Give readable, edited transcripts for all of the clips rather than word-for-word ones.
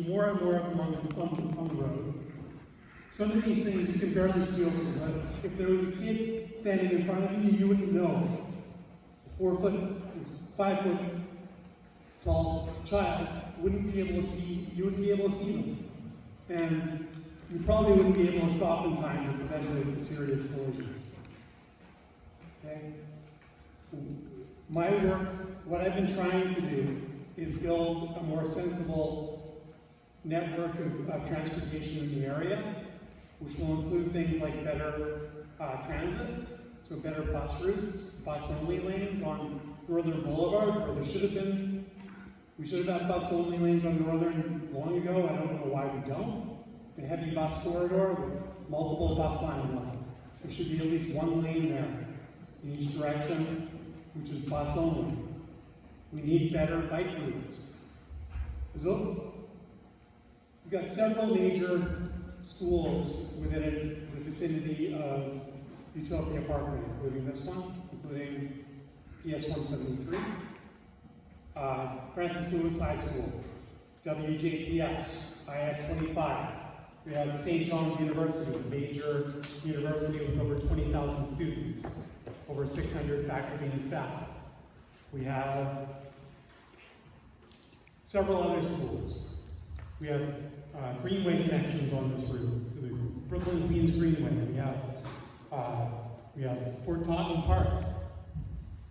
more and more of them on the road. Some of these things you can barely see over the hood. If there was a kid standing in front of you, you wouldn't know. A 5 foot tall child wouldn't be able to see, you wouldn't be able to see them. And you probably wouldn't be able to stop in time to prevent a serious collision. Okay? My work, what I've been trying to do is build a more sensible network of transportation in the area, which will include things like better transit, so better bus routes, bus-only lanes on Northern Boulevard, where there should have been. We should have had bus-only lanes on Northern long ago. I don't know why we don't. It's a heavy bus corridor with multiple bus lines on it. There should be at least one lane there in each direction, which is bus only. We need better bike routes. We've got several major schools within the vicinity of Utopia Parkway, including this one, including PS 173, Francis Lewis High School, WJPS, IS 25. We have St. John's University, a major university with over 20,000 students, over 600 faculty and staff. We have several other schools. We have Greenway connections on this route, the Brooklyn Queens Greenway. We have Fort Tottenham Park.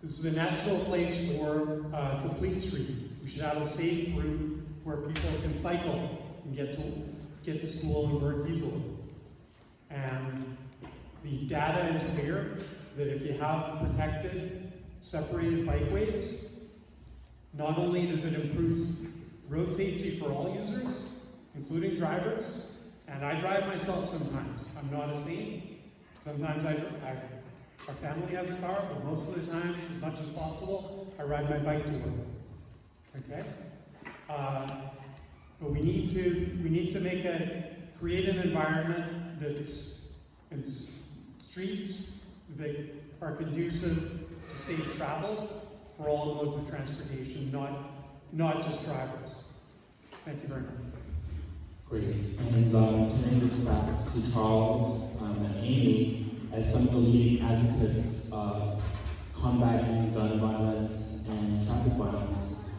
This is a natural place for complete street. We should have a safe route where people can cycle and get to school and work easily. And the data is clear that if you have protected, separated bikeways, not only does it improve road safety for all users, including drivers, and I drive myself sometimes. I'm not a saint. Sometimes our family has a car, but most of the time, as much as possible, I ride my bike to work. Okay? But we need to create an environment that's in streets that are conducive to safe travel for all modes of transportation, not just drivers. Thank you very much. Great. And turning this back to Charles and Amy, as some of the leading advocates combating gun violence and traffic violence,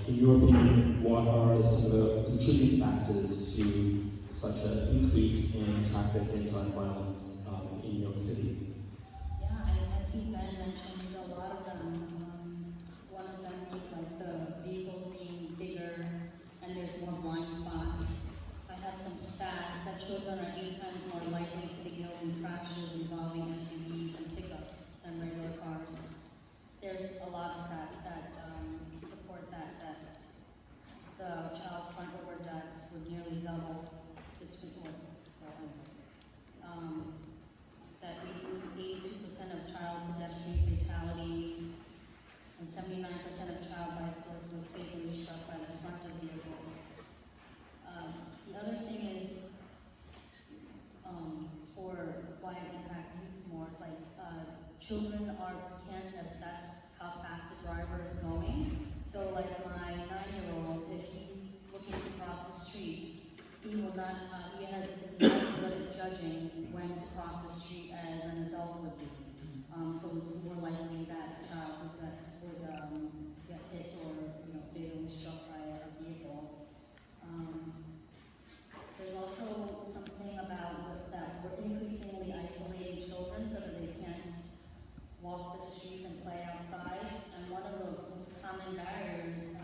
in your opinion, what are some of the contributing factors to such an increase in traffic and gun violence in New York City? Yeah, I think Ben mentioned a lot of them. One of them being like the vehicles being bigger and there's more blind spots. I have some stats that children are 8 times more likely to be killed in crashes involving SUVs and pickups than regular cars. There's a lot of stats that support that the child front over deaths would nearly double that 82% of child pedestrian fatalities and 79% of child bicyclists were fatally struck by the front of vehicles. The other thing is, for why it impacts youth more, it's like children can't assess how fast the driver is going. So like my 9-year-old, if he's looking to cross the street, he will not, is not as good at judging when to cross the street as an adult would be. So it's more likely that a child would get hit or fatally struck by a vehicle. There's also something about that we're increasingly isolating children so that they can't walk the streets and play outside. And one of the most common barriers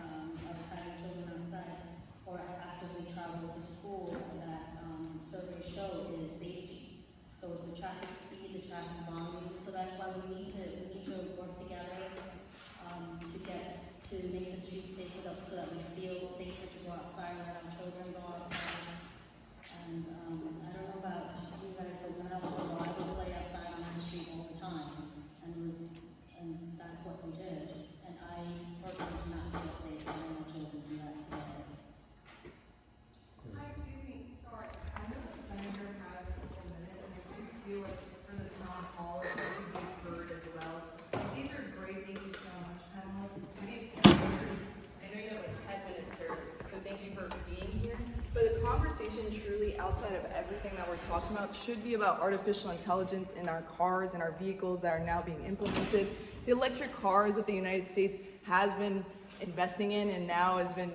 of having children outside or actively travel to school that surveys show is safety. So it's the traffic speed, the traffic volume. So that's why we need to work together to make the streets safer so that we feel safer to go outside, let our children go outside. And I don't know about you guys, but when I was little, I would play outside on the street all the time, and that's what we did. And I personally do not feel safe letting my children do that today. Hi, excuse me. Sorry, I know the senator has a couple minutes, and I feel like for the town hall, it would be heard as well. These are great. Thank you so much, panelists. My name's Karen. I know you have like 10 minutes, sir. So thank you for conversation truly, outside of everything that we're talking about, should be about artificial intelligence in our cars and our vehicles that are now being implemented. The electric cars that the United States has been investing in and now has been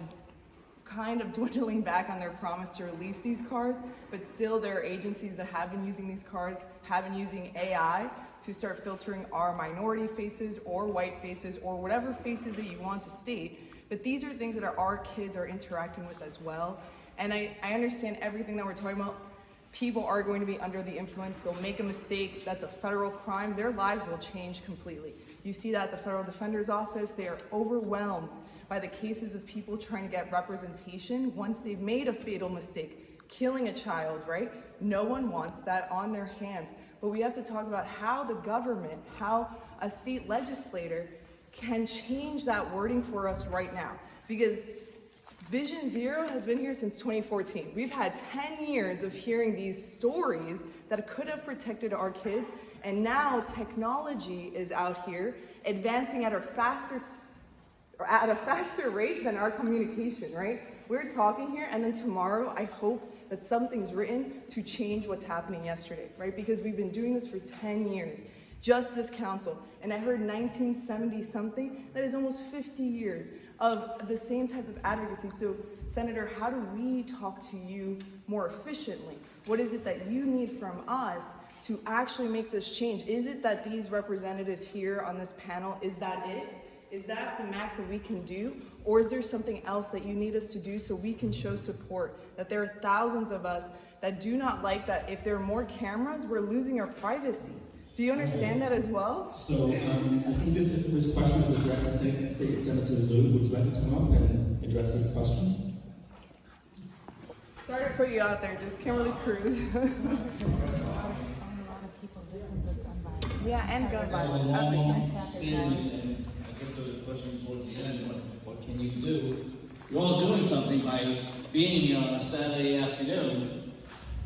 kind of dwindling back on their promise to release these cars, but still there are agencies that have been using these cars, have been using AI to start filtering our minority faces or white faces or whatever faces that you want to state. But these are things that our kids are interacting with as well. And I understand everything that we're talking about. People are going to be under the influence. They'll make a mistake. That's a federal crime. Their lives will change completely. You see that at the Federal Defender's Office. They are overwhelmed by the cases of people trying to get representation once they've made a fatal mistake, killing a child, right? No one wants that on their hands. But we have to talk about how the government, how a state legislator can change that wording for us right now. Because Vision Zero has been here since 2014. We've had 10 years of hearing these stories that could have protected our kids, and now technology is out here advancing at a faster rate than our communication, right? We're talking here, and then tomorrow I hope that something's written to change what's happening yesterday, right? Because we've been doing this for 10 years. Just this council, and I heard 1970 something, that is almost 50 years of the same type of advocacy. So Senator, how do we talk to you more efficiently? What is it that you need from us to actually make this change? Is it that these representatives here on this panel, is that it? Is that the max that we can do? Or is there something else that you need us to do so we can show support? That there are thousands of us that do not like that if there are more cameras, we're losing our privacy. Do you understand that as well? So I think this question is addressed to State Senator Liu. Would you like to come up and address this question? Sorry to put you out there, just Kimberly Cruz. Yeah, and gun violence, everything. And I guess there's a question towards the end, what can you do? You're all doing something by being here on a Saturday afternoon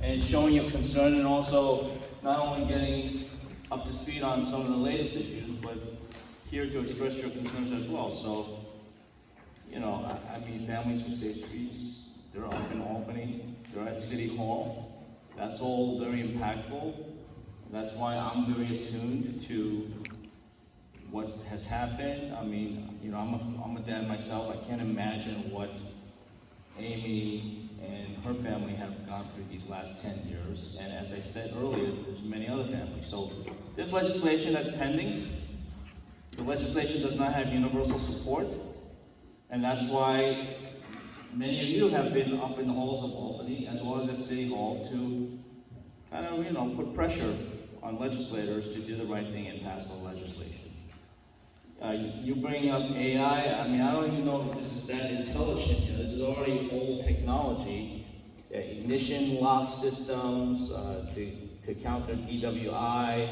and showing your concern, and also not only getting up to speed on some of the latest issues, but here to express your concerns as well. So, you know, I mean, Families for Safe Streets, they're up in Albany, they're at City Hall. That's all very impactful. That's why I'm very attuned to what has happened. I mean, you know, I'm a dad myself. I can't imagine what Amy and her family have gone through these last 10 years. And as I said earlier, there's many other families. So there's legislation that's pending. The legislation does not have universal support. And that's why many of you have been up in the halls of Albany, as well as at City Hall, to kind of, you know, put pressure on legislators to do the right thing and pass the legislation. You bring up AI, I mean, I don't even know if this is that intelligent. You know, this is already old technology. Ignition lock systems to counter DWI.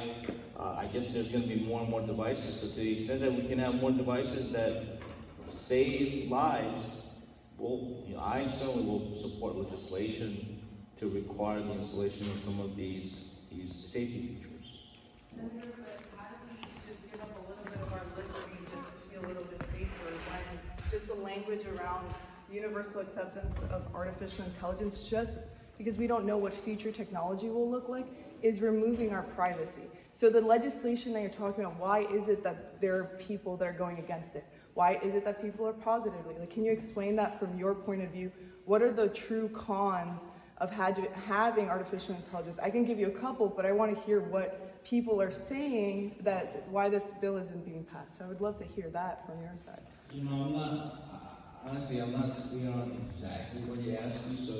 I guess there's going to be more and more devices. So to the extent that we can have more devices that save lives, well, you know, I certainly will support legislation to require the installation of some of these safety features. Senator, but how do we just give up a little bit of our liberty just to feel a little bit safer when just the language around universal acceptance of artificial intelligence, just because we don't know what future technology will look like, is removing our privacy. So the legislation that you're talking about, why is it that there are people that are going against it? Why is it that people are positively? Like, can you explain that from your point of view? What are the true cons of having artificial intelligence? I can give you a couple, but I want to hear what people are saying that why this bill isn't being passed. So I would love to hear that from your side. You know, honestly, I'm not clear on exactly what you're asking. So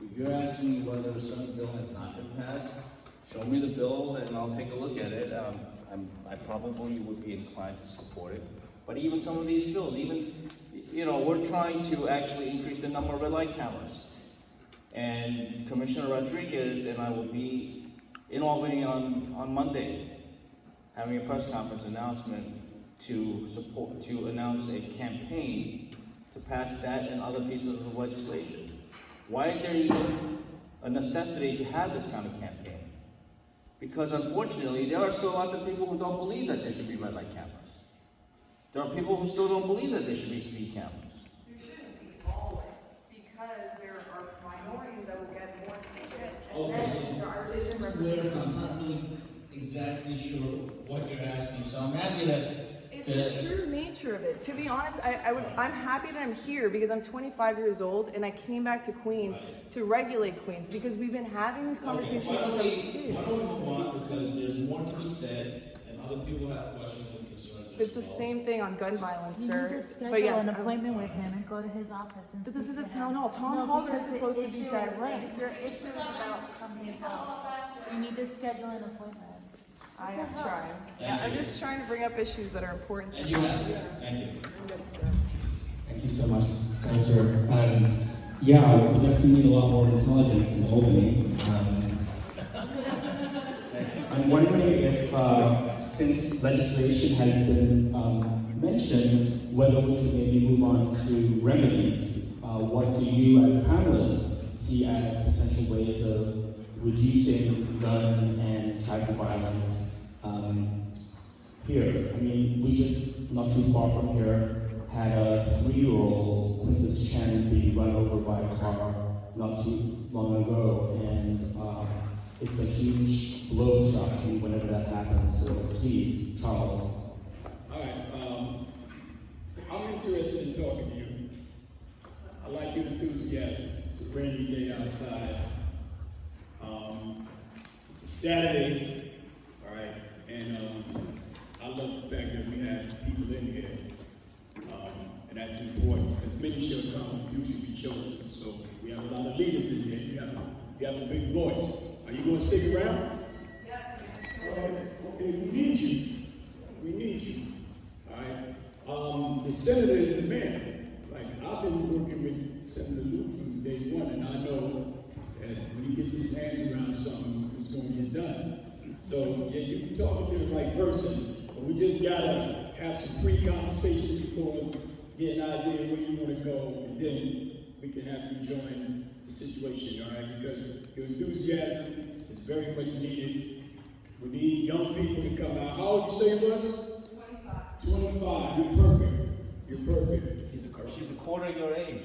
if you're asking whether a certain bill has not been passed, show me the bill and I'll take a look at it. I probably would be inclined to support it. But even some of these bills, you know, we're trying to actually increase the number of red light cameras. And Commissioner Rodriguez and I will be in Albany on Monday, having a press conference announcement to announce a campaign to pass that and other pieces of legislation. Why is there even a necessity to have this kind of campaign? Because unfortunately, there are still lots of people who don't believe that there should be red light cameras. There are people who still don't believe that there should be speed cameras. There shouldn't be always, because there are minorities that will get more tickets. And Okay, then so there are this different is where representations. I'm not exactly sure what you're asking, so I'm happy to. It's the true nature of it. To be honest, I'm happy that I'm here because I'm 25 years old and I came back to Queens to regulate Queens because we've been having these conversations since I was a kid. Why don't we move on, because there's more to be said, and other people have questions and concerns as It's the well. same thing on gun violence, You need sir. to But schedule yes, an appointment with him and go to his office and but this is speak a to town him. hall. Town No, halls are because the supposed to be issue is- direct. Your issue is about something else. You need to schedule an appointment. I am trying. Thank I'm you. just trying to bring up issues that are important to And me. you have to, thank you. Thank you so much, Senator. Yeah, we definitely need a lot more intelligence in Albany. I'm wondering if, since legislation has been mentioned, whether we could maybe move on to remedies. What do you, as panelists, see as potential ways of reducing gun and traffic violence here? I mean, we just, not too far from here, had a 3-year-old, Princess Chen, being run over by a car not too long ago, and it's a huge blow to our community whenever that happens. So please, Charles. All right, I'm interested in talking to you. I like your enthusiasm. It's a rainy day outside. It's a Saturday, all right, and I love the fact that we have people in here, and that's important because many shall come, few should be chosen. So we have a lot of leaders in here. You have a big voice. Are you going to stick around? Yes. All right. Okay, we need you. We need you. All right. The senator is the man. Like, I've been working with Senator Luke from day one, and I know that when he gets his hands around something, it's going to get done. So, yeah, you're talking to the right person, but we just got to have some pre-conversation before we get an idea where you want to go, and then we can have you join the situation, all right? Because your enthusiasm is very much needed. We need young people to come out. How old you say it was? 25. You're perfect. You're perfect. She's a quarter of your age.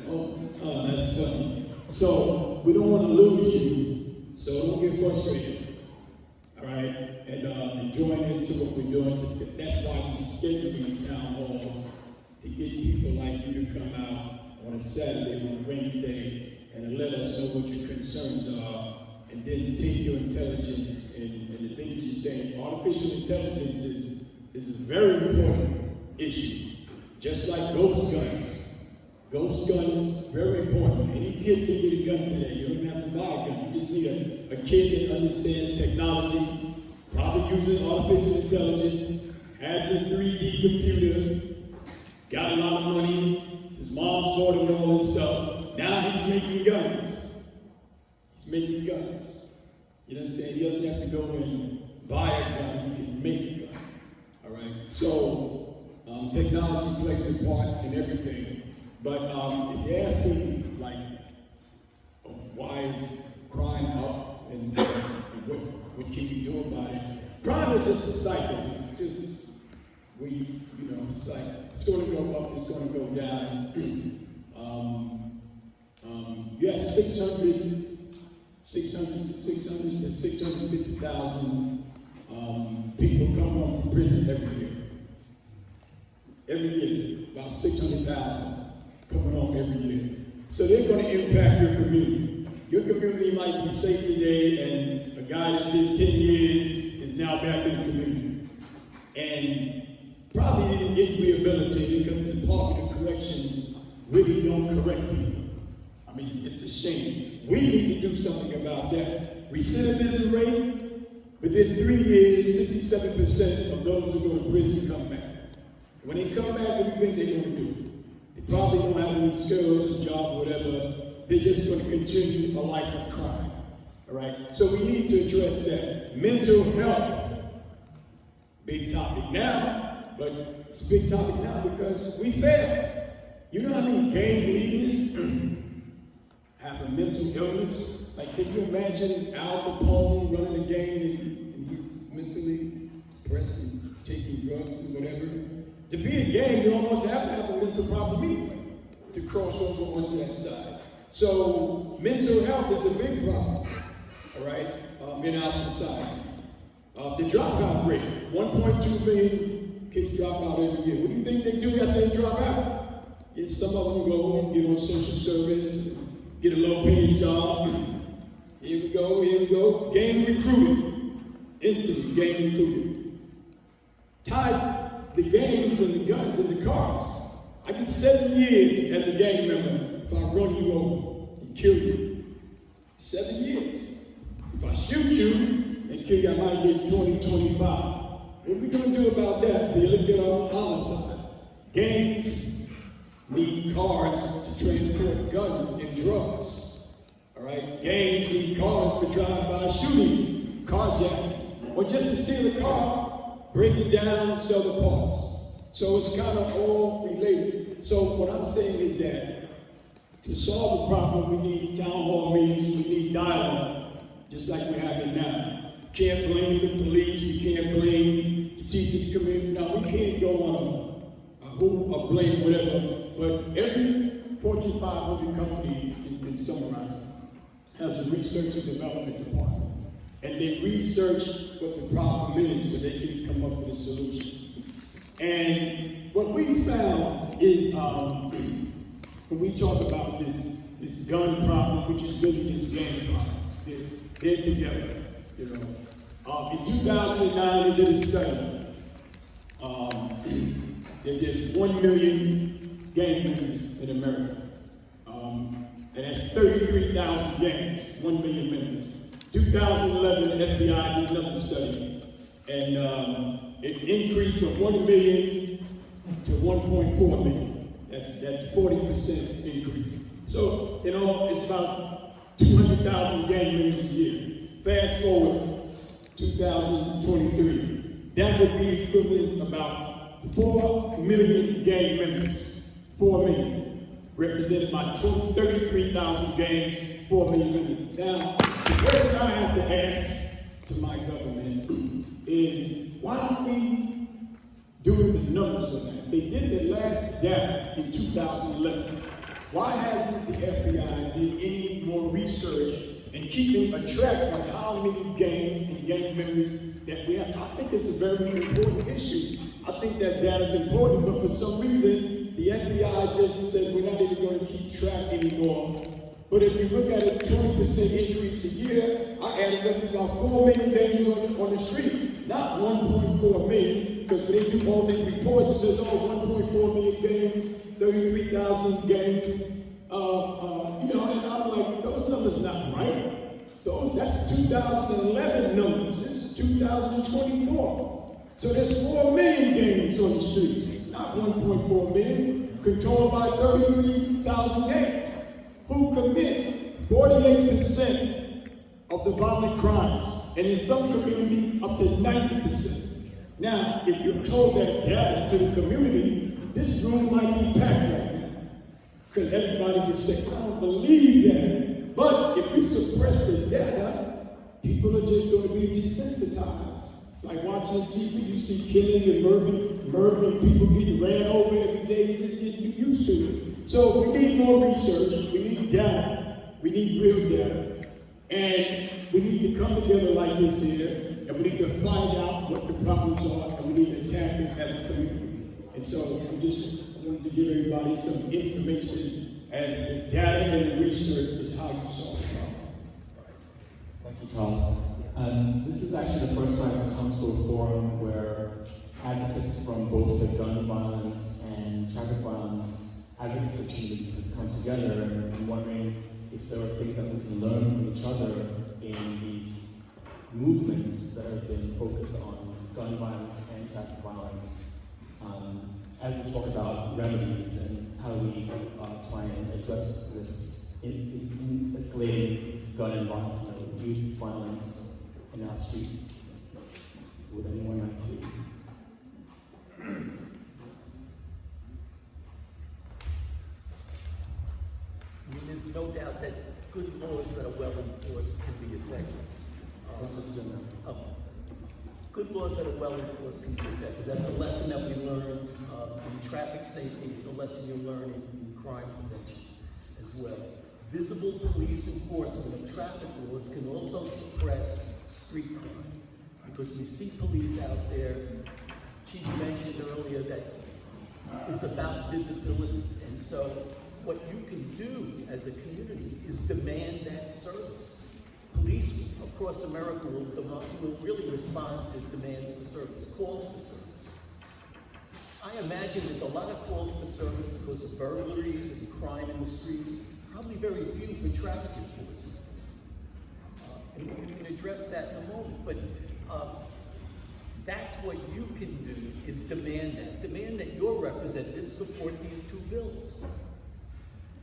Oh, that's funny. So we don't want to lose you. So don't get frustrated. All right, and join into what we're doing. That's why we schedule these town halls to get people like you to come out on a Saturday, on a rainy day, and let us know what your concerns are, and then take your intelligence and the things you're saying. Artificial intelligence is a very important issue, just like ghost guns. Ghost guns, very important. Any kid can get a gun today. You don't have to buy a gun. You just need a kid that understands technology, probably using artificial intelligence, has a 3D computer, got a lot of money. His mom's bought him all this stuff. Now he's making guns. He's making guns. You know what I'm saying? He doesn't have to go and buy a gun. He can make a gun. All right? So, technology plays a part in everything. But if you're asking, like, why is crime up and what can you do about it? Crime is just a cycle. It's just, it's like, it's going to go up, it's going to go down. You have 600 to 650,000 people come home from prison every year. Every year, about 600,000 coming home every year. So they're going to impact your community. Your community might be safe today, and a guy that did 10 years is now back in the community. And probably didn't get rehabilitated because the Department of Corrections really don't correct people. I mean, it's a shame. We need to do something about that. Recidivism rate, within 3 years, 67% of those who go to prison come back. When they come back, what do you think they're going to do? They probably don't have any skills, a job, whatever. They're just going to continue a life of crime. All right? So we need to address that. Mental health, big topic now, but it's a big topic now because we failed. You know how many gang leaders have a mental illness? Like, can you imagine Al Capone running a gang and he's mentally depressed and taking drugs and whatever? To be a gang, you almost have to have a mental problem. to cross over onto that side. So mental health is a big problem, all right, in our society. The dropout rate, 1.2 million kids drop out every year. What do you think they do after they drop out? Yes, some of them go and get on social service, get a low-paying job. Here we go. Gang recruited. Instantly gang recruited. Tied the gangs and the guns and the cars. I get 7 years as a gang member if I run you over and kill you. 7 years. If I shoot you and kill you, I might get 20, 25. What are we gonna do about that? We look at our homicide. Gangs need cars to transport guns and drugs. All right? Gangs need cars for drive-by shootings, carjackings, or just to steal a car, break it down, sell the parts. So it's kind of all related. So what I'm saying is that to solve the problem, we need town hall meetings, we need dialogue, just like we're having now. Can't blame the police, we can't blame the teachers community. Now, we can't go on or blame whatever, but every Fortune 500 company, in summarize, has a research and development department. And they research what the problem is so they can come up with a solution. And what we found is when we talk about this gun problem, which is really this gang problem, they're together, you know. In 2009, they did a study. There's 1 million gang members in America. And that's 33,000 gangs, 1 million members. 2011, the FBI did another study. And it increased from 1 million to 1.4 million. That's 40% increase. So, you know, it's about 200,000 gang members a year. Fast forward, 2023, that would be equivalent about 4 million gang members. 4 million, represented by 33,000 gangs, 4 million members. Now, the question I have to ask to my government is, why aren't we doing the numbers on that? They did their last data in 2011. Why hasn't the FBI did any more research and keeping a track of how many gangs and gang members that we have? I think it's a very important issue. I think that data is important, but for some reason, the FBI just said we're not even going to keep track anymore. But if we look at a 20% increase a year, I added up to about 4 million gangs on the street, not 1.4 million, because when they do all these reports, it says, 1.4 million gangs, 33,000 gangs. You know, and I'm like, those numbers not right. That's 2011 numbers. This is 2024. So there's 4 million gangs on the streets, not 1.4 million, controlled by 33,000 gangs, who commit 48% of the violent crimes, and in some communities up to 90%. Now, if you told that data to the community, this room might be packed right now. Because everybody would say, I don't believe that. But if you suppress the data, people are just going to be desensitized. It's like watching TV, you see killing and murdering people getting ran over every day, you just get used to it. So we need more research, we need data, we need real data, and we need to come together like this here, and we need to find out what the problems are, and we need to attack it as a community. And so I wanted to give everybody some information as the data and the research is how you solve the problem. Thank you, Charles. This is actually the first time I've come to a forum where advocates from both the gun violence and traffic violence advocacy communities have come together, and I'm wondering if there are things that we can learn from each other in these movements that have been focused on gun violence and traffic violence. As we talk about remedies and how we try and address this escalating gun and youth violence in our streets. Would anyone like to? I mean, there's no doubt that good laws that are well enforced can be effective. Good laws that are well enforced can be effective. That's a lesson that we learned in traffic safety. It's a lesson you learn in crime prevention as well. Visible police enforcement of traffic laws can also suppress street crime because we see police out there. Chief mentioned earlier that it's about visibility, and so what you can do as a community is demand that service. Police across America will really respond to demands for service, calls for service. I imagine there's a lot of calls for service because of burglaries and crime in the streets, probably very few for traffic enforcement. And we can address that in a moment, but that's what you can do, is demand that. Demand that your representatives support these two bills.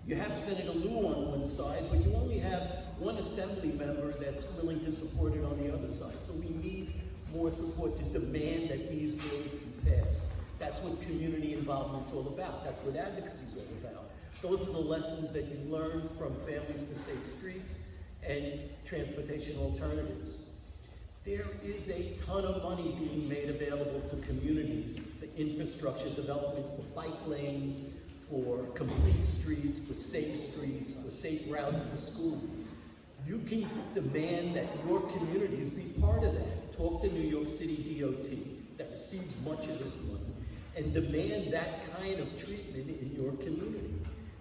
You have Senator Lieu on one side, but you only have one assembly member that's willing to support it on the other side. So we need more support to demand that these bills be passed. That's what community involvement's all about. That's what advocacy's all about. Those are the lessons that you learn from Families for Safe Streets and Transportation Alternatives. There is a ton of money being made available to communities for infrastructure development, for bike lanes, for complete streets, for safe routes to school. You can demand that your communities be part of that. Talk to New York City DOT that receives much of this money and demand that kind of treatment in your community.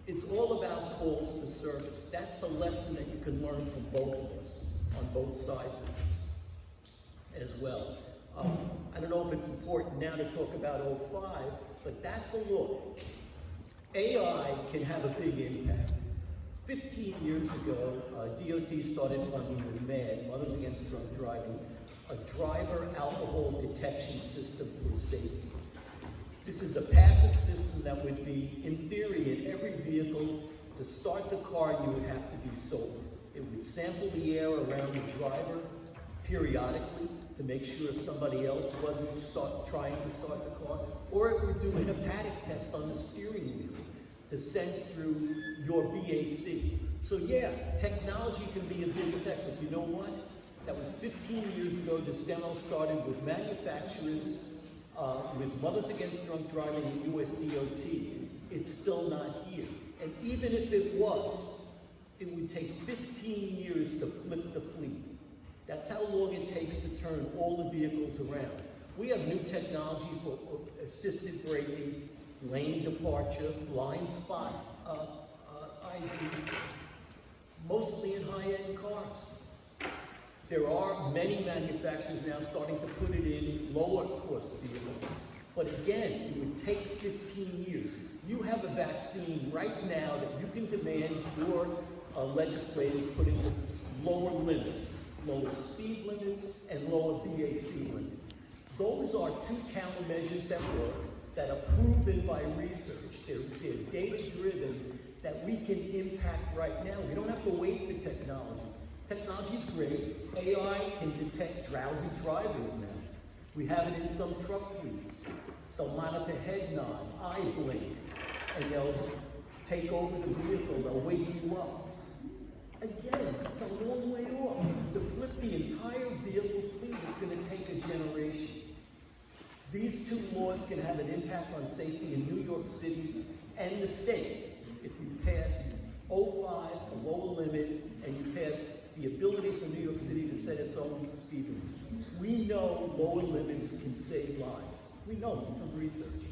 It's all about calls for service. That's a lesson that you can learn from both of us on both sides of this as well. I don't know if it's important now to talk about 05, but that's a law. AI can have a big impact. 15 years ago, DOT started funding with MAD, Mothers Against Drunk Driving, a driver alcohol detection system for safety. This is a passive system that would be, in theory, in every vehicle. To start the car, you would have to be sober. It would sample the air around the driver periodically to make sure somebody else wasn't trying to start the car, or it would do an hepatic test on the steering wheel to sense through your BAC. So yeah, technology can be a big effect, but you know what? That was 15 years ago. This demo started with manufacturers, with Mothers Against Drunk Driving and US DOT. It's still not here. And even if it was, it would take 15 years to flip the fleet. That's how long it takes to turn all the vehicles around. We have new technology for assisted braking, lane departure, blind spot ID, mostly in high-end cars. There are many manufacturers now starting to put it in lower-cost vehicles. But again, it would take 15 years. You have a vaccine right now that you can demand your legislators put into lower limits, lower speed limits, and lower BAC limits. Those are two countermeasures that work, that are proven by research. They're data-driven, that we can impact right now. We don't have to wait for technology. Technology's great. AI can detect drowsy drivers now. We have it in some truck fleets. They'll monitor head nod, eye blink, and they'll take over the vehicle. They'll wake you up. Again, it's a long way off. To flip the entire vehicle fleet, it's going to take a generation. These two laws can have an impact on safety in New York City and the state. If you pass 05, a lower limit, and you pass the ability for New York City to set its own speed limits. We know lower limits can save lives. We know from research.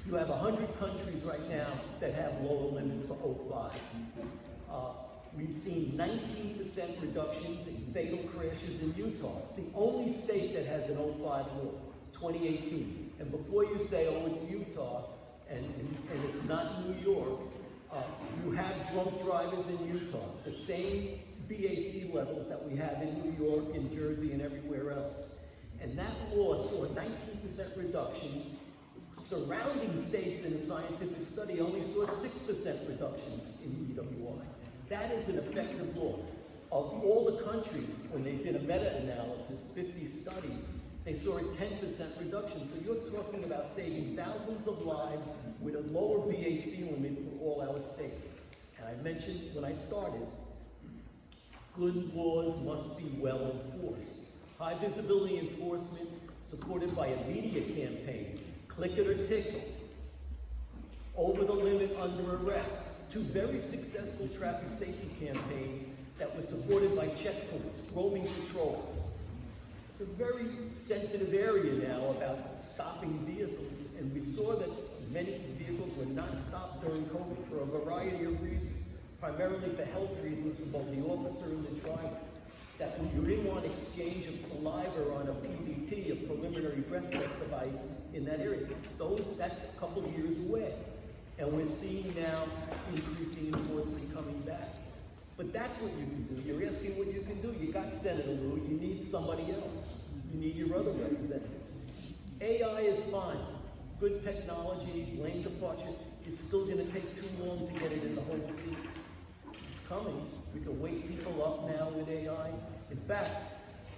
You have 100 countries right now that have lower limits for 05. We've seen 19% reductions in fatal crashes in Utah, the only state that has an 05 law, 2018. And before you say, oh, it's Utah, and it's not New York, you have drunk drivers in Utah, the same BAC levels that we have in New York, in Jersey, and everywhere else. And that law saw 19% reductions. Surrounding states in a scientific study only saw 6% reductions in DWI. That is an effective law. Of all the countries, when they did a meta-analysis, 50 studies, they saw a 10% reduction. So you're talking about saving thousands of lives with a lower BAC limit for all our states. And I mentioned when I started, good laws must be well enforced. High visibility enforcement supported by a media campaign, Click It or Ticket, Over the Limit Under Arrest, two very successful traffic safety campaigns that were supported by checkpoints, roving patrols. It's a very sensitive area now about stopping vehicles, and we saw that many vehicles were not stopped during COVID for a variety of reasons, primarily for health reasons for both the officer and the driver. That when you're in on exchange of saliva on a PBT, a preliminary breath test device in that area, that's a couple of years away. And we're seeing now increasing enforcement coming back. But that's what you can do. You're asking what you can do. You got Senator Lou, you need somebody else. You need your other representatives. AI is fine. Good technology, lane departure. It's still gonna take too long to get it in the whole fleet. It's coming. We can wake people up now with AI. In fact,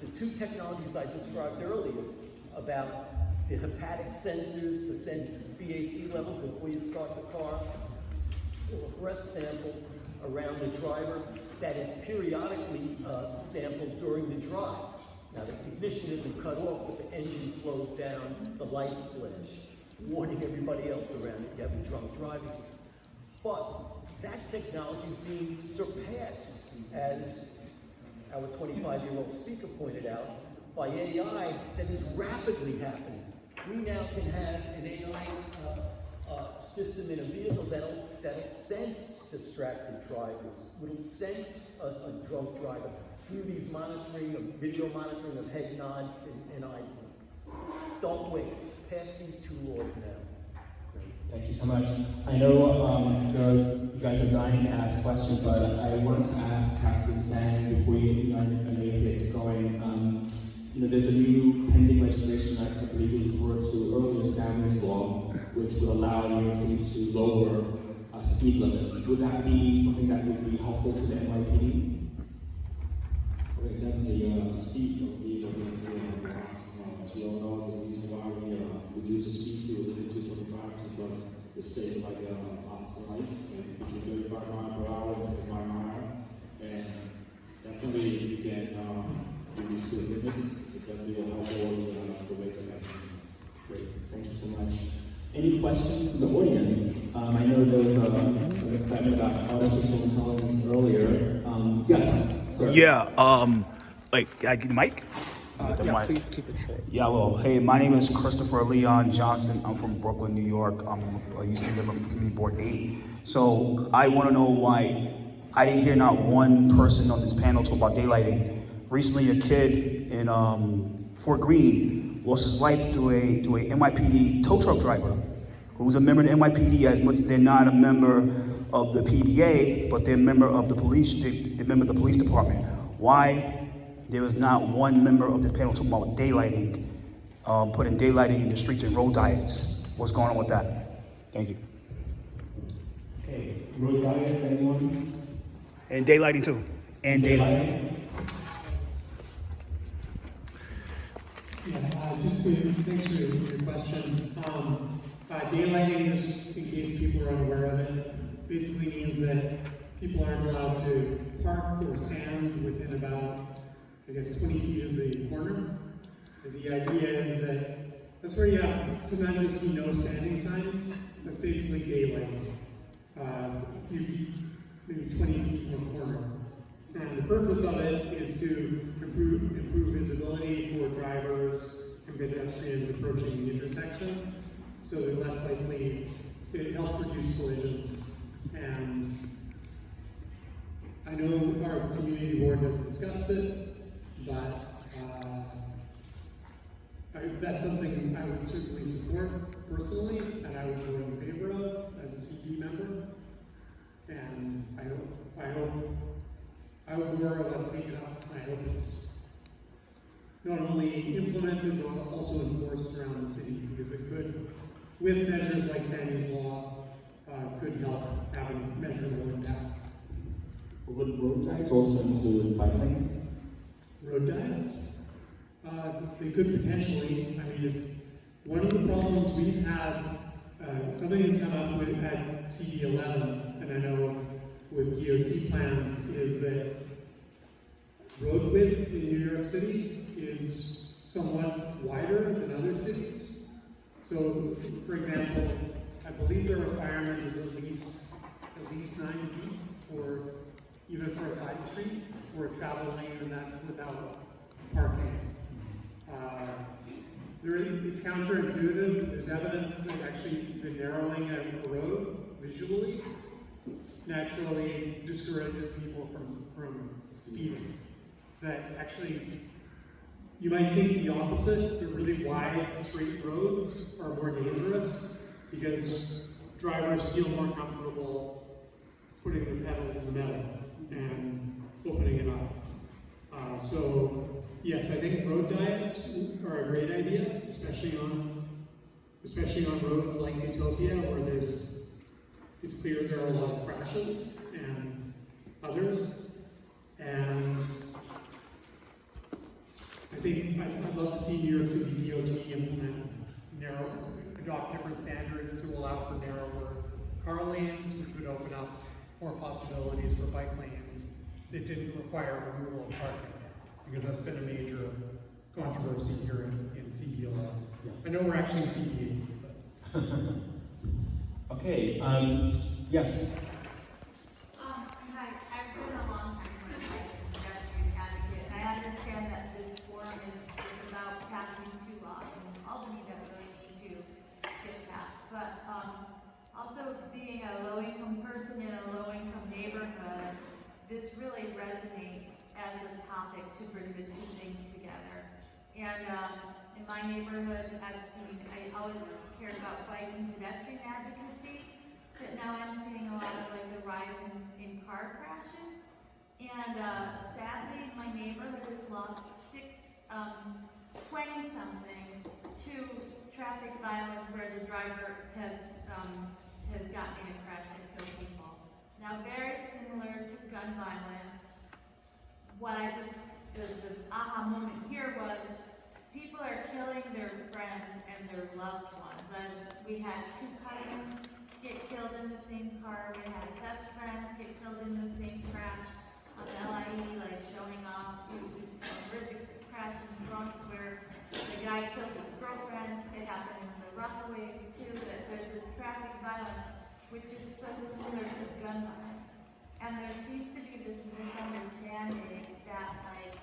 the two technologies I described earlier about the hepatic sensors to sense BAC levels before you start the car, or a breath sample around the driver that is periodically sampled during the drive. Now the ignition isn't cut off, but the engine slows down, the lights flash, warning everybody else around it you have a drunk driving. But that technology is being surpassed, as our 25-year-old speaker pointed out, by AI that is rapidly happening. We now can have an AI system in a vehicle that'll sense distracted drivers, will sense a drunk driver through these video monitoring of head nod and eye blink. Don't wait. Pass these two laws now. Thank you so much. I know you guys are dying to ask questions, but I wanted to ask Captain Zhang before I know you get going. There's a new pending legislation I believe was referred to earlier, Sammy's Law, which would allow New York City to lower speed limits. Would that be something that would be helpful to the NYPD? Okay, definitely the speed of being able to have to know the reason why we reduce the speed to 225 is because it saves like lots of life, between 35 miles per hour and 25 miles. And definitely if you can reduce the limit, it definitely will help all the way to accident. Great, thank you so much. Any questions from the audience? I know there was some excitement about artificial intelligence earlier. Yes, sir. Yeah, can I get the mic? Get the mic. Please keep it short. Yeah, well, hey, my name is Christopher Leon Johnson. I'm from Brooklyn, New York. I used to live on Community Board 8. So I want to know why I didn't hear not one person on this panel talk about daylighting. Recently, a kid in Fort Greene lost his life to a NYPD tow truck driver who was a member of the NYPD, as much as they're not a member of the PDA, but they're a member of the police, they're a member of the police department. Why there was not one member of this panel talking about daylighting, putting daylighting in the streets and road diets? What's going on with that? Thank you. Okay, road diets, anyone? And daylighting too. And daylighting. Yeah, thanks for your question. Daylighting, is, in case people are unaware of it, basically means that people aren't allowed to park or stand within about, 20 feet of the corner. The idea is that that's where you have, sometimes you see no standing signs. That's basically daylighting. A few feet, maybe 20 feet from a corner. And the purpose of it is to improve visibility for drivers and pedestrians approaching the intersection, so they're less likely, it helps reduce collisions. And I know our community board has discussed it, but that's something I would certainly support personally, and I would vote in favor of as a CP member. And I hope more of us take it up. I hope it's not only implemented, but also enforced around the city, because it could, with measures like Sammy's Law, could help have a measurable impact. Would road diets also include bike lanes? Road diets? They could potentially. I mean, one of the problems we've had, something that's come up with at CD11, and I know with DOT plans, is that road width in New York City is somewhat wider than other cities. So, for example, I believe the requirement is at least 9 feet for, even for a side street, for a travel lane, and that's without parking. It's counterintuitive. There's evidence that actually the narrowing of a road visually naturally discourages people from speeding. That actually, you might think the opposite, that really wide, straight roads are more dangerous because drivers feel more comfortable putting their pedal in the metal and opening it up. So, yes, I think road diets are a great idea, especially on roads like Utopia, where it's clear there are a lot of crashes and others. And I think I'd love to see New York City DOT adopt different standards to allow for narrower car lanes, which would open up more possibilities for bike lanes that didn't require removal of parking, because that's been a major controversy here in CDL. Yeah. I know we're actually in CDA, but. Okay, yes. Hi, I've been a long time pedestrian advocate, and I understand that this forum is about passing two laws in Albany that really need to get passed. But also being a low-income person in a low-income neighborhood, this really resonates as a topic to bring the two things together. And in my neighborhood, I always cared about bike and pedestrian advocacy, but now I'm seeing a lot of like the rise in car crashes. And sadly, my neighborhood has lost 20-somethings to traffic violence where the driver has gotten in a crash and killed people. Now, very similar to gun violence, the aha moment here was people are killing their friends and their loved ones. And we had 2 cousins get killed in the same car. We had best friends get killed in the same crash on LIE, like showing off. It was a horrific crash in the Bronx where the guy killed his girlfriend. It happened in the Rockaways too, that there's this traffic violence, which is so similar to gun violence. And there seems to be this misunderstanding that, like,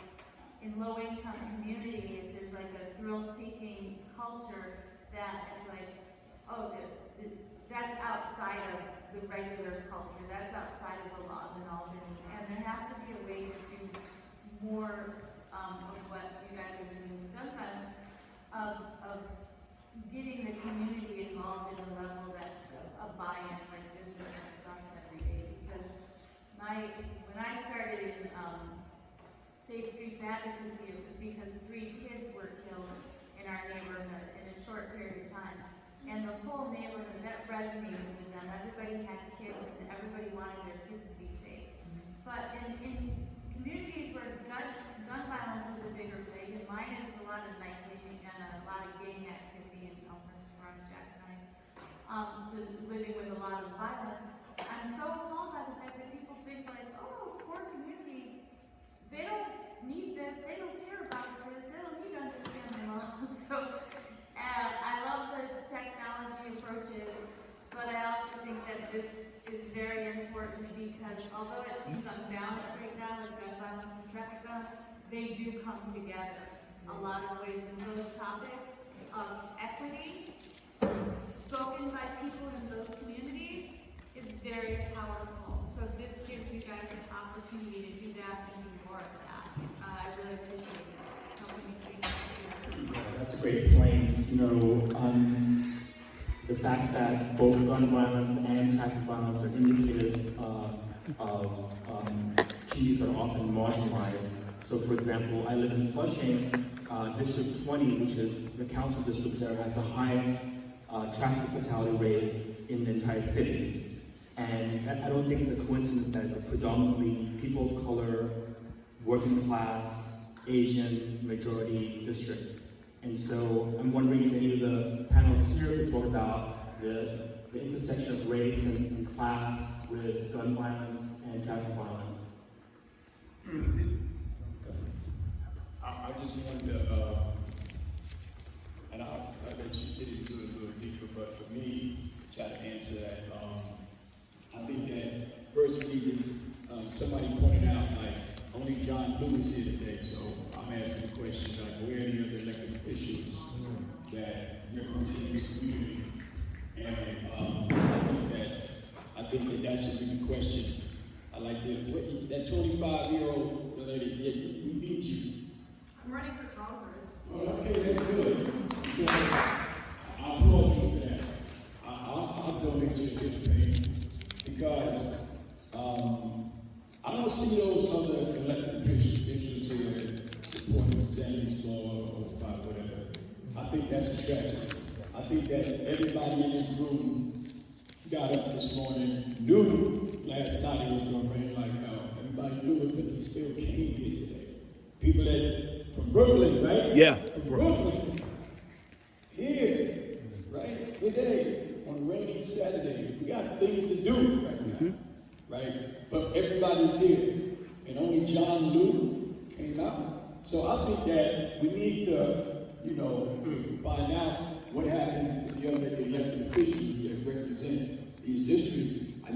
in low-income communities, there's like a thrill-seeking culture that is like, oh, that's outside of the regular culture. That's outside of the laws in Albany. And there has to be a way to do more of what you guys are doing with gun violence, of getting the community involved in a level that a buy-in like this affects us every day. Because when I started in Safe Streets Advocacy, it was because 3 kids were killed in our neighborhood in a short period of time. And the whole neighborhood, that resonated with them. Everybody had kids and everybody wanted their kids to be safe. But in communities where gun violence is a bigger plague, and mine is a lot of night living and a lot of gang activity in Elmhurst, Front, Jackson Heights, there's living with a lot of violence. I'm so appalled by the fact that people think like, oh, poor communities, they don't need this, they don't care about this, they don't need to understand the laws. So, I love the technology approaches, but I also think that this is very important because although it seems unbalanced right now with gun violence and traffic violence, they do come together a lot of ways. And those topics of equity spoken by people in those communities is very powerful. So this gives you guys an opportunity to do that and do more of that. I really appreciate it. That's a great point. The fact that both gun violence and traffic violence are indicators of communities that are often marginalized. So, for example, I live in Flushing, District 20, which is the council district there, has the highest traffic fatality rate in the entire city. And I don't think it's a coincidence that it's a predominantly people of color, working class, Asian majority district. And so I'm wondering if any of the panels here could talk about the intersection of race and class with gun violence and traffic violence. I just wanted to answer that. I think that first we need to, somebody pointed out, like, only John Lewis here today, so I'm asking the question, like, where are the other elected officials that represent this community? And I think that should be the question. I like that 25-year-old lady, yeah, we need you. I'm running for Congress. Well, okay, that's good. Because I applaud you for that. I'll donate to the campaign because I don't see those other elected officials here supporting Sandy's law or whatever. I think that's a tragedy. I think that everybody in this room got up this morning, knew last night it was going to rain like hell. Everybody knew it, but they still came here today. People that from Brooklyn, right? Yeah. From Brooklyn. Here, right? Today, on a rainy Saturday. We got things to do right now, right? But everybody's here. And only John Lew came out. So I think that we need to, find out what happened to the other elected officials that represent these districts. I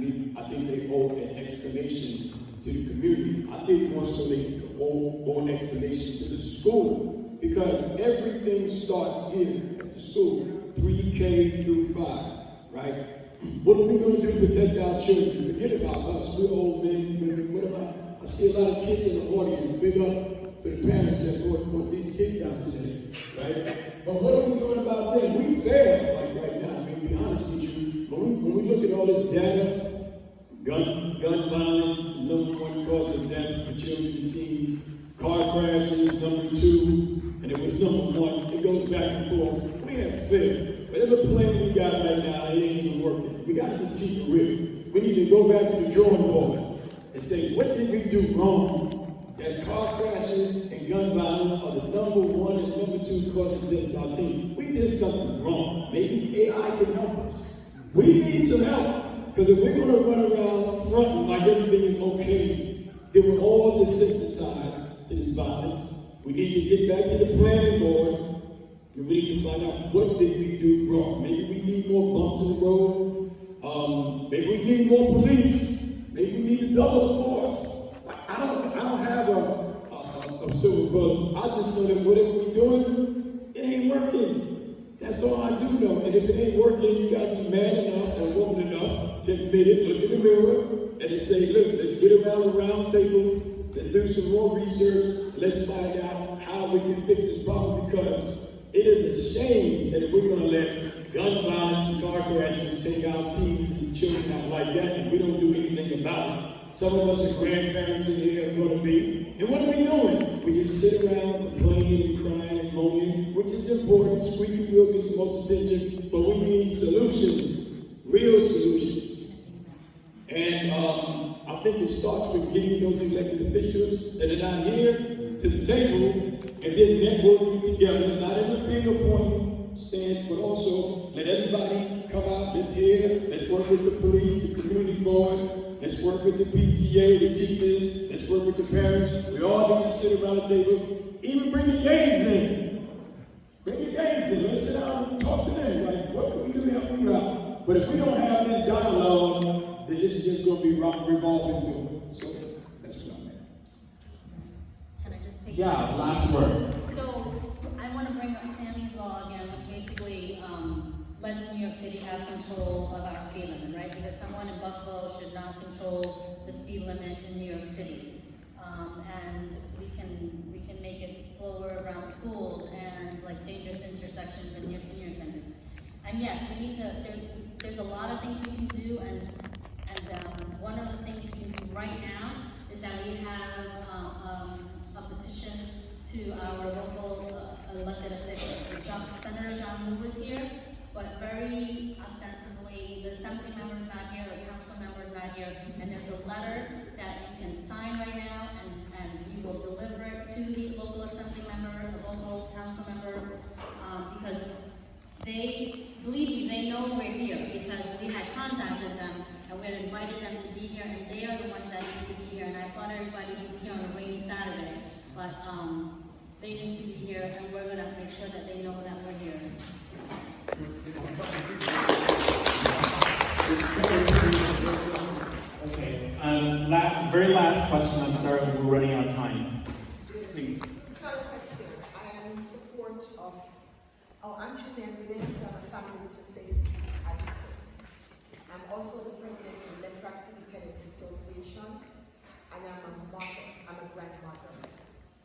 think they owe an explanation to the community. I think more so they owe an explanation to the school, because everything starts here at the school, pre-K through 5, right? What are we going to do to protect our children? Forget about us. We're old men, women. What about? I see a lot of kids in the audience. Big up to the parents that brought these kids out today, right? But what are we doing about them? We fail, like right now. I mean, to be honest with you, when we look at all this data, gun violence, number 1 cause of death for children and teens, car crashes, number 2, and it was number 1. It goes back and forth. We have failed. Whatever plan we got right now, it ain't even working. We got to just keep it real. We need to go back to the drawing board and say, what did we do wrong? That car crashes and gun violence are the number 1 and number 2 causes of death in our team. We did something wrong. Maybe AI can help us. We need some help. Because if we're going to run around fronting like everything is okay, then we're all desensitized to this violence. We need to get back to the planning board, and we need to find out what did we do wrong. Maybe we need more bumps in the road. Maybe we need more police. Maybe we need to double the force. I don't have a silver bullet. I just know that whatever we're doing, it ain't working. That's all I do know. And if it ain't working, you gotta be man enough or woman enough to admit it, look in the mirror, and to say, look, let's get around the round table, let's do some more research, let's find out how we can fix this problem, because it is a shame that if we're gonna let gun violence and car crashes take our teens and children out like that, and we don't do anything about it. Some of us are grandparents in here are gonna be, and what are we doing? We just sit around complaining and crying and moaning, which is important. Squeaky wheel gets the most attention, but we need solutions, real solutions. And I think it starts with getting those elected officials that are not here to the table, and then networking together, not in a finger point stance, but also let everybody come out this year. Let's work with the police, the community board. Let's work with the PTA, the teachers. Let's work with the parents. We all need to sit around the table. Even bring the gangs in. Bring the gangs in. Let's sit down and talk to them. Like, what can we do to help you out? But if we don't have this dialogue, then this is just going to be revolving door. So that's what I'm at. Can I just pick? Yeah, last word. So I want to bring up Sammy's law again, which basically lets New York City have control of our speed limit, right? Because someone in Buffalo should not control the speed limit in New York City. And we can make it slower around schools and like dangerous intersections and near senior centers. And yes, we need to, there's a lot of things we can do, and one of the things we can do right now is that we have a petition to our local elected officials. So Senator John Lew was here, but very ostensibly, the assembly member's not here, the council member's not here, and there's a letter that you can sign right now, and you will deliver it to the local assembly member, the local council member, because they, believe me, they know we're here, because we had contacted them, and we had invited them to be here, and they are the ones that need to be here, and I thought everybody was here on a rainy Saturday, but they need to be here, and we're gonna make sure that they know that we're here. Okay, very last question, I'm sorry, we're running out of time. Please. It's not a question. I am in support of, I'm Jeanette Williams, I'm a Families for Safe Streets advocate. I'm also the president of the Left Rock City Tenants Association, and I'm a mother, I'm a grandmother.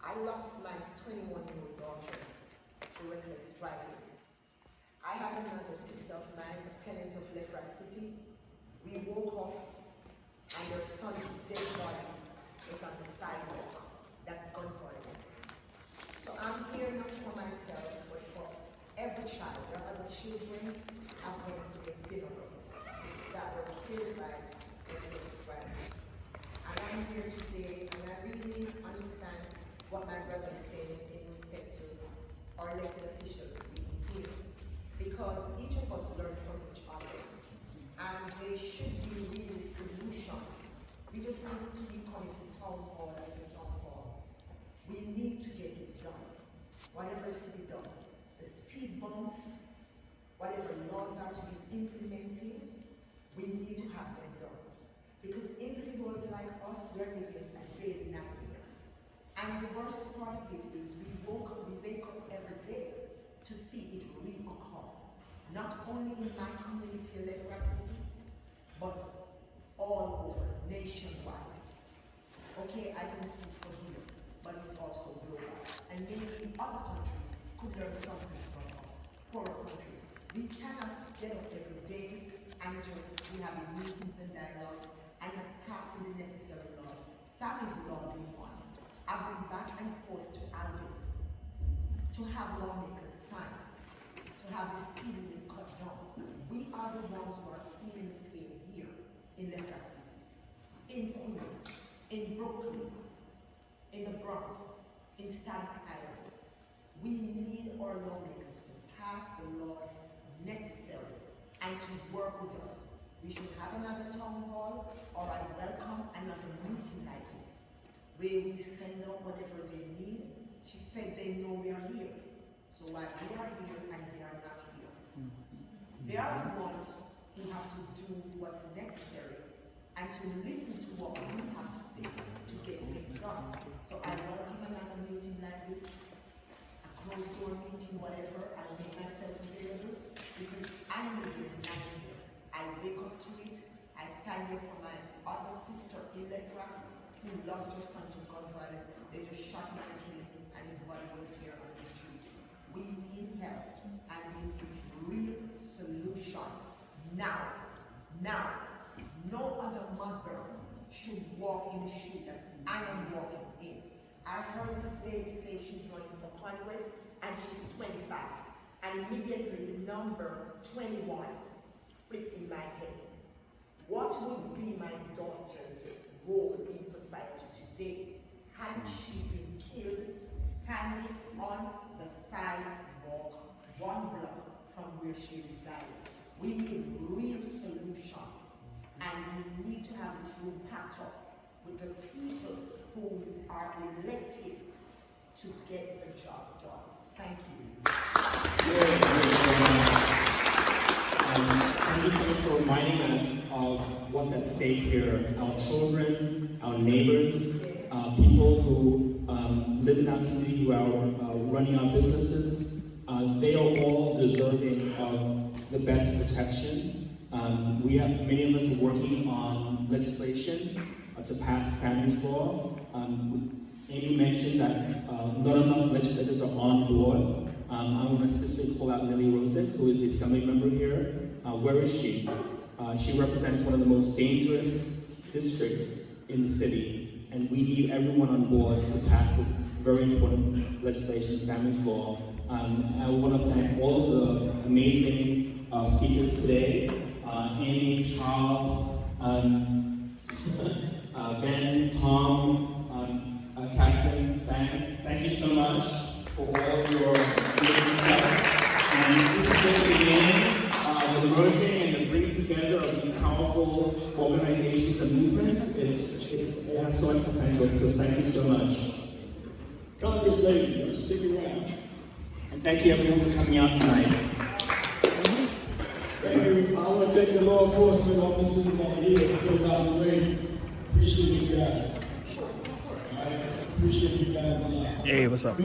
I lost my 21-year-old daughter to reckless driving. I have another sister of mine, a tenant of Left Rock City. We woke up and their son's dead body was on the sidewalk. That's gun violence. So I'm here not for myself, but for every child. There are other children have went to their funerals that were killed by reckless driving. And I'm here today, and I really understand what my brother is saying in respect to our elected officials being here. Because each of us learn from each other. And there should be really solutions. We just need to be coming to town hall after town hall. We need to get it done. Whatever is to be done. The speed bumps, whatever laws are to be implemented, we need to have them done. Because individuals like us, we're living a daily nightmare. And the worst part of it is we wake up every day to see it reoccur. Not only in my community, Left Rock City, but all over, nationwide. Okay, I can speak for here, but it's also global. And many other countries could learn something from us, poorer countries. We cannot get up every day and just be having meetings and dialogues and not passing the necessary laws. Sammy's law being one. I've been back and forth to Albion to have lawmakers sign, to have the speed limit cut down. We are the ones who are feeling the pain here in Left Rock City, in Queens, in Brooklyn, in the Bronx, in Staten Island. We need our lawmakers to pass the laws necessary and to work with us. We should have another town hall, or I welcome another meeting like this, where we send out whatever they need. She said they know we are here. So while we are here and they are not here, they are the ones who have to do what's necessary and to listen to what we have to say to get things done. So I welcome another meeting like this, a closed door meeting, whatever. I'll make myself available because I'm living in nightmare. I wake up to it. I stand here for my other sister in Left Rock who lost her son to gun violence. They just shot him and killed him, and his body was here on the street. We need help, and we need real solutions now. Now, no other mother should walk in the shoe that I am walking in. I heard this lady say she's running for Congress, and she's 25. And immediately the number 21 flipped in my head. What would be my daughter's role in society today had she been killed standing on the sidewalk 1 block from where she resided? We need real solutions, and we need to have this room packed up with the people who are elected to get the job done. Thank you. Thank you so much for reminding us of what's at stake here. Our children, our neighbors, people who live in our community, who are running our businesses, they are all deserving of the best protection. Many of us are working on legislation to pass Sammy's Law. Amy mentioned that none of us legislators are on board. I want to specifically call out Lily Rosick, who is the assembly member here. Where is she? She represents one of the most dangerous districts in the city, and we need everyone on board to pass this very important legislation, Sammy's Law. I want to thank all of the amazing speakers today, Amy, Charles, Ben, Tom, Captain, Sam. Thank you so much for all your insights. And this is just the beginning, the merging and the bringing together of these powerful organizations and movements. It has so much potential, so thank you so much. Congress lady, stick around. And thank you everyone for coming out tonight. Thank you. I want thank the law enforcement officers that are here to get it out of the way. Appreciate you guys. All right? Appreciate you guys a lot. Hey, what's up?